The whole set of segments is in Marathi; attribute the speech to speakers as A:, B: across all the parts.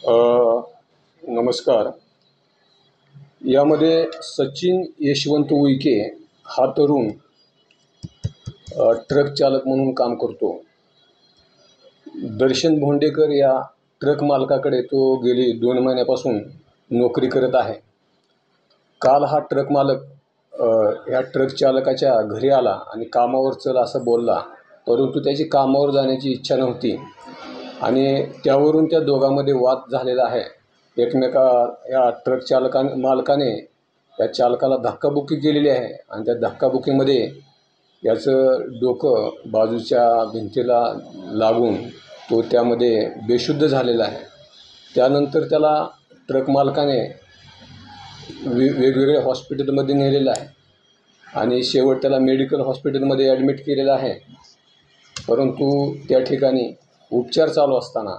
A: अ, नमस्कार. यामध्ये सचिन यशवंत उईके हा तरुण ट्रक चालक म्हणून काम करतो. दर्शन भोंडेकर या ट्रक मालकाकडे तो गेली 2 महिन्यापासून नोकरी करत आहे. काल हा ट्रक मालक या ट्रक चालकाच्या घरी आला आणि कामावर चल असं बोलला, परंतु त्याची कामावर जाण्याची इच्छा नव्हती आणि त्यावरून त्या दोघांमध्ये वाद झालेला आहे. या ट्रक मालकाने या चालकाला धक्काबुक्की केलेली आहे आणि त्या धक्काबुक्कीमध्ये याचं डोकं बाजूच्या भिंतीला लागून तो त्यामध्ये बेशुद्ध झालेला आहे. त्यानंतर त्याला ट्रक मालकाने वेगवेगळ्या हॉस्पिटलमध्ये नेलेलं आहे आणि शेवट त्याला मेडिकल हॉस्पिटलमध्ये ॲडमिट केलेलं आहे. परंतु त्या ठिकाणी उपचार चालू असताना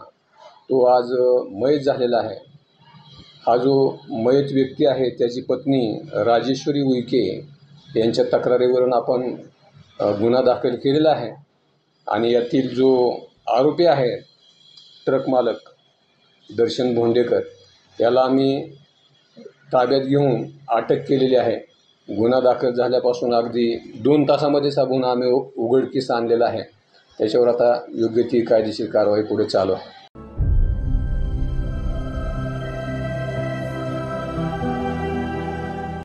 A: तो आज मयत झालेला आहे. हा जो मयत व्यक्ती आहे त्याची पत्नी राजेश्वरी उईके यांच्या तक्रारीवरून आपण गुन्हा दाखल केलेला आहे आणि यातील जो आरोपी आहे ट्रक मालक दर्शन भोंडेकर याला आम्ही ताब्यात घेऊन अटक केलेली आहे. गुन्हा दाखल झाल्यापासून अगदी 2 तासामध्येच हा गुन्हा आम्ही उघडकीस आणलेला आहे. त्याच्यावर आता योग्य ती कायदेशीर कारवाई पुढे चालू आहे.